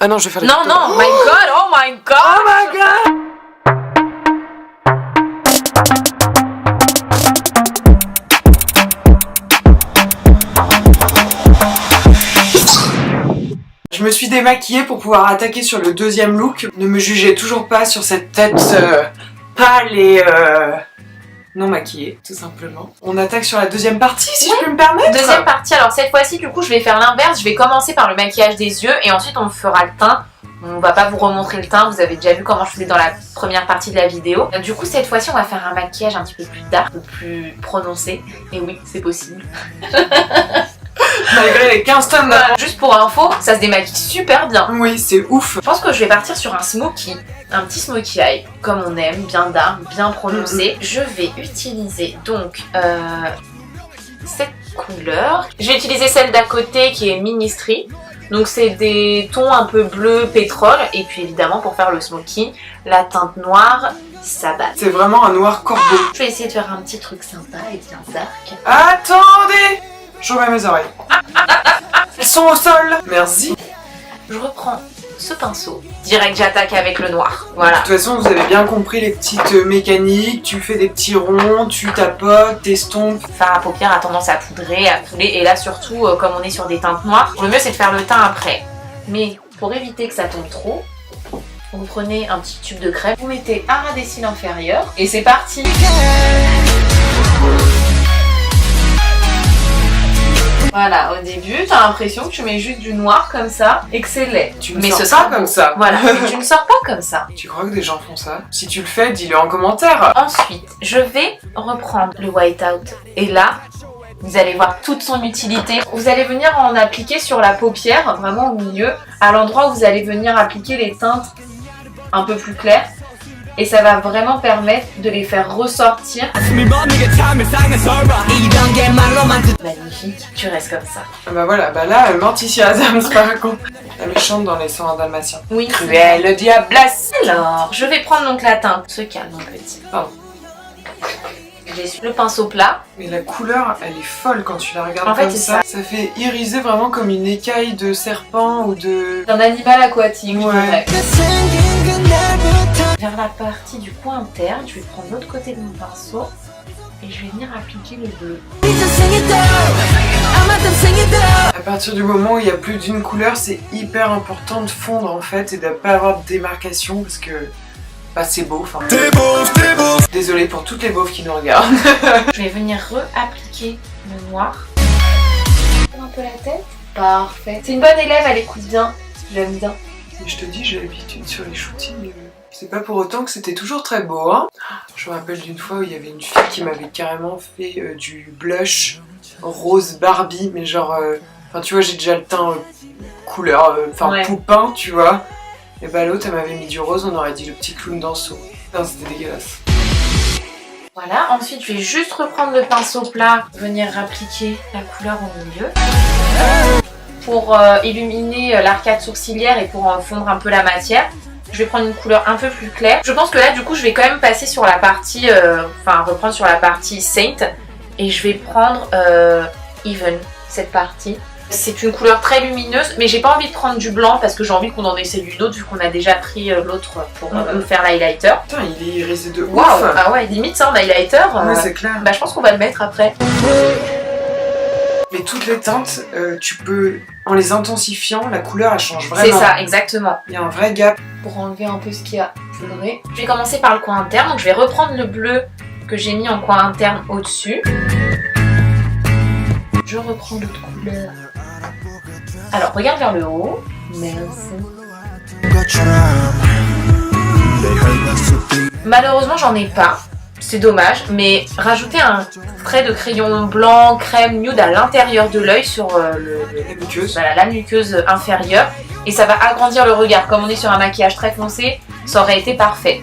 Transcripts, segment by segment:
Ah non, je vais faire les Non, photos. non, my god, oh my god. Oh my god. Je me suis démaquillée pour pouvoir attaquer sur le deuxième look. Ne me jugez toujours pas sur cette tête pâle et non maquillée, tout simplement. On attaque sur la deuxième partie, si je peux me permettre. Deuxième partie, alors cette fois-ci, du coup, je vais faire l'inverse. Je vais commencer par le maquillage des yeux et ensuite on fera le teint. On va pas vous remontrer le teint, vous avez déjà vu comment je faisais dans la première partie de la vidéo. Du coup, cette fois-ci, on va faire un maquillage un petit peu plus dark, un peu plus prononcé. Et oui, c'est possible. Malgré les 15 tonnes Voilà. Juste pour info, ça se démaquille super bien. Oui, c'est ouf. Je pense que je vais partir sur un smokey, un petit smokey eye, comme on aime, bien dark, bien prononcé. Je vais utiliser donc cette couleur. Je vais utiliser celle d'à côté qui est Ministry. Donc c'est des tons un peu bleu pétrole. Et puis évidemment pour faire le smokey, la teinte noire Sabbath. C'est vraiment un noir corbeau. Je vais essayer de faire un petit truc sympa et bien dark. Attendez! Je remets mes oreilles. Elles sont au sol. Merci. Je reprends ce pinceau. Direct j'attaque avec le noir. Voilà. De toute façon, vous avez bien compris les petites mécaniques. Tu fais des petits ronds, tu tapotes, t'estompes. Faire à paupières a tendance à poudrer, à fouler. Et là surtout, comme on est sur des teintes noires, le mieux c'est de faire le teint après. Mais pour éviter que ça tombe trop, vous prenez un petit tube de crème, vous mettez un ras des cils inférieur et c'est parti. Voilà, au début, t'as l'impression que tu mets juste du noir comme ça et que c'est laid. Tu ne sors pas comme ça. Voilà, mais tu ne sors pas comme ça. Tu crois que des gens font ça? Si tu le fais, dis-le en commentaire. Ensuite, je vais reprendre le whiteout et là, vous allez voir toute son utilité. Vous allez venir en appliquer sur la paupière, vraiment au milieu, à l'endroit où vous allez venir appliquer les teintes un peu plus claires. Et ça va vraiment permettre de les faire ressortir. Magnifique, tu restes comme ça. Ah bah voilà, bah là, Morticia Adams, par contre. La méchante dans les 101 Dalmatiens. Oui. Cruelle diablesse. Alors, je vais prendre donc la teinte. Se calme, mon petit. Pardon. J'ai le pinceau plat. Mais la couleur, elle est folle quand tu la regardes En fait, comme c'est ça. Ça fait iriser vraiment comme une écaille de serpent ou de... Un animal aquatique, Ouais. je dirais. Vers la partie du coin interne, je vais prendre l'autre côté de mon pinceau et je vais venir appliquer le bleu. À partir du moment où il y a plus d'une couleur, c'est hyper important de fondre en fait et de pas avoir de démarcation parce que bah, c'est beau. Enfin, t'es beau. Désolée pour toutes les beaufs qui nous regardent. Je vais venir re-appliquer le noir. Un peu la tête. Parfait. C'est une bonne élève, elle écoute bien. J'aime bien. Mais je te dis, j'ai l'habitude sur les shootings. C'est pas pour autant que c'était toujours très beau, hein. Je me rappelle d'une fois où il y avait une fille qui m'avait carrément fait du blush rose Barbie, mais genre... Enfin, tu vois, j'ai déjà le teint couleur, Ouais. poupin, tu vois. Et bah l'autre, elle m'avait mis du rose, on aurait dit le petit clown d'Anso. Non, c'était dégueulasse. Voilà, ensuite je vais juste reprendre le pinceau plat, venir appliquer la couleur au milieu. Pour illuminer l'arcade sourcilière et pour fondre un peu la matière, je vais prendre une couleur un peu plus claire. Je pense que là du coup je vais quand même passer sur la partie, reprendre sur la partie Saint et je vais prendre Even, cette partie. C'est une couleur très lumineuse, mais j'ai pas envie de prendre du blanc parce que j'ai envie qu'on en essaie d'une autre vu qu'on a déjà pris l'autre pour faire l'highlighter. Putain, il est irisé de ouf. Waouh, ah ouais, limite ça en highlighter. Ouais, c'est clair. Bah je pense qu'on va le mettre après. Mais toutes les teintes, tu peux, en les intensifiant, la couleur elle change vraiment. C'est ça, exactement. Il y a un vrai gap. Pour enlever un peu ce qu'il y a poudré. Je vais commencer par le coin interne, donc je vais reprendre le bleu que j'ai mis en coin interne au-dessus. Je reprends l'autre couleur. Alors regarde vers le haut. Merci. Malheureusement j'en ai pas. C'est dommage, mais rajouter un trait de crayon blanc, crème, nude à l'intérieur de l'œil sur La muqueuse. voilà, la muqueuse inférieure et ça va agrandir le regard. Comme on est sur un maquillage très foncé, ça aurait été parfait.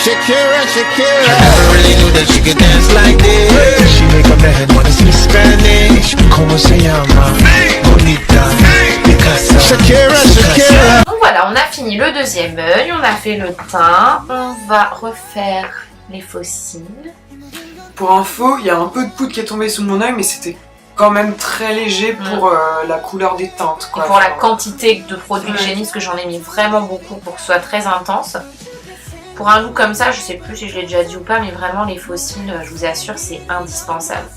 Shakira, Shakira. I never really knew that she could dance like this. She make a man wanna speak Spanish. Como se llama? Bonita. Picasso. Shakira, Shakira. Donc voilà, on a fini le deuxième œil, on a fait le teint, on va refaire les faux cils. Pour info, il y a un peu de poudre qui est tombée sous mon œil, mais c'était quand même très léger pour la couleur des teintes. Quoi. Et pour la quantité de produits que j'ai mis, parce que j'en ai mis vraiment beaucoup pour que ce soit très intense. Pour un look comme ça, je sais plus si je l'ai déjà dit ou pas, mais vraiment les fossiles, je vous assure, c'est indispensable.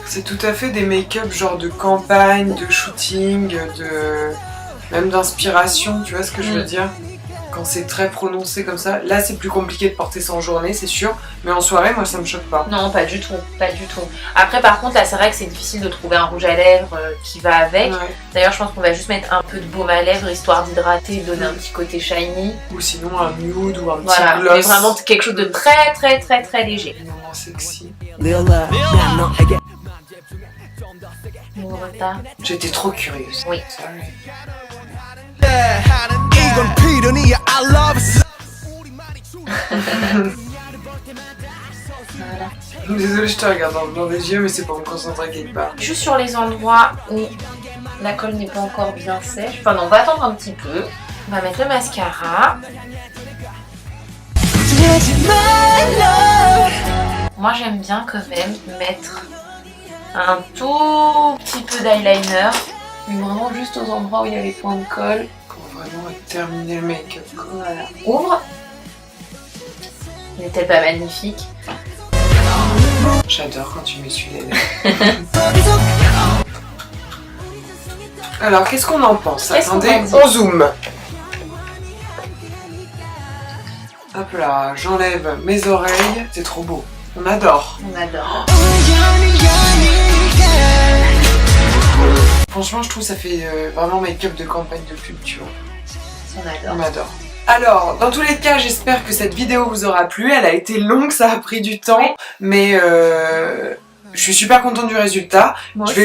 C'est tout à fait des make-up genre de campagne, de shooting, même d'inspiration, tu vois ce que je veux dire? Quand c'est très prononcé comme ça, là c'est plus compliqué de porter ça en journée, c'est sûr, mais en soirée, moi ça me choque pas. Non, pas du tout, pas du tout. Après par contre, là c'est vrai que c'est difficile de trouver un rouge à lèvres qui va avec. Ouais. D'ailleurs, je pense qu'on va juste mettre un peu de baume à lèvres, histoire d'hydrater et donner un petit côté shiny. Ou sinon un nude ou un petit Voilà, gloss. mais vraiment quelque chose de très très très très léger. Vraiment sexy. Mon retard. J'étais trop curieuse. Oui. Sorry. 이건 필연이야 I love it. Voilà. Désolée, je te regarde dans les yeux, mais c'est pour me concentrer quelque part. Juste sur les endroits où la colle n'est pas encore bien sèche. Enfin non, on va attendre un petit peu. On va mettre le mascara. Moi j'aime bien quand même mettre un tout petit peu d'eyeliner. Mais vraiment juste aux endroits où il y a les points de colle. Pour vraiment terminer le make-up. Voilà. Ouvre. N'est-elle pas magnifique? J'adore quand tu m'essuies les lèvres. Alors, qu'est-ce qu'on en pense? Qu'est-ce qu'on Attendez, en dit on zoome. Hop là, j'enlève mes oreilles. C'est trop beau. On adore. On adore. Franchement, je trouve que ça fait vraiment make-up de campagne de pub, tu vois. On adore. On adore. Alors, dans tous les cas, j'espère que cette vidéo vous aura plu. Elle a été longue, ça a pris du temps, Oui. mais je suis super contente du résultat. Moi Je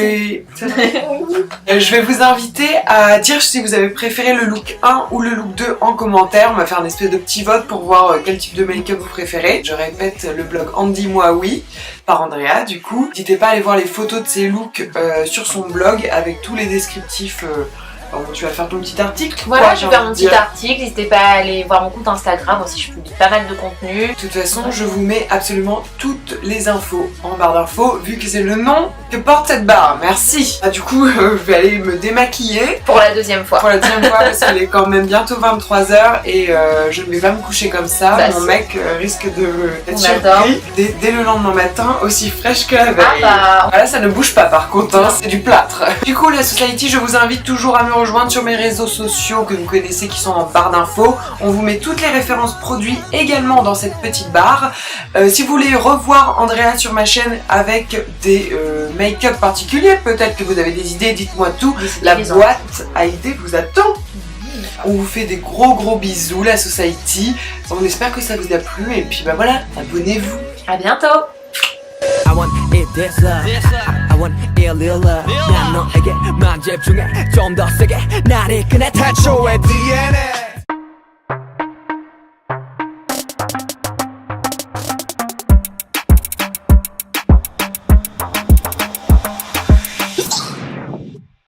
vais vous inviter à dire si vous avez préféré le look 1 ou le look 2 en commentaire. On va faire une espèce de petit vote pour voir quel type de make-up vous préférez. Je répète, le blog Andy Moi Oui, par Andrea du coup. N'hésitez pas à aller voir les photos de ses looks sur son blog avec tous les descriptifs. Tu vas faire ton petit article. Voilà, quoi, je vais faire mon petit article. N'hésitez pas à aller voir mon compte Instagram aussi, je publie pas mal de contenu. De toute façon, je vous mets absolument toutes les infos en barre d'infos, vu que c'est le nom que porte cette barre. Merci. Du coup, je vais aller me démaquiller. Pour la deuxième fois. Pour la deuxième fois, parce qu'il est quand même bientôt 23h et je ne vais pas me coucher comme ça. Bah, mon mec risque d'être On surpris dès le lendemain matin, aussi fraîche que la veille. Ah bah. Voilà, ça ne bouge pas par contre, hein, c'est du plâtre. Du coup, la Society, je vous invite toujours à me rejoindre sur mes réseaux sociaux que vous connaissez qui sont en barre d'infos. On vous met toutes les références produits également dans cette petite barre. Si vous voulez revoir Andrea sur ma chaîne avec des make-up particuliers, peut-être que vous avez des idées, dites-moi tout. La boîte à idées vous attend. On vous fait des gros bisous, la Society. On espère que ça vous a plu et puis bah voilà, abonnez-vous. À bientôt. I want it this love I want it real love 난 너에게만 집중해 좀 더 세게 날 이끄네 태초의 DNA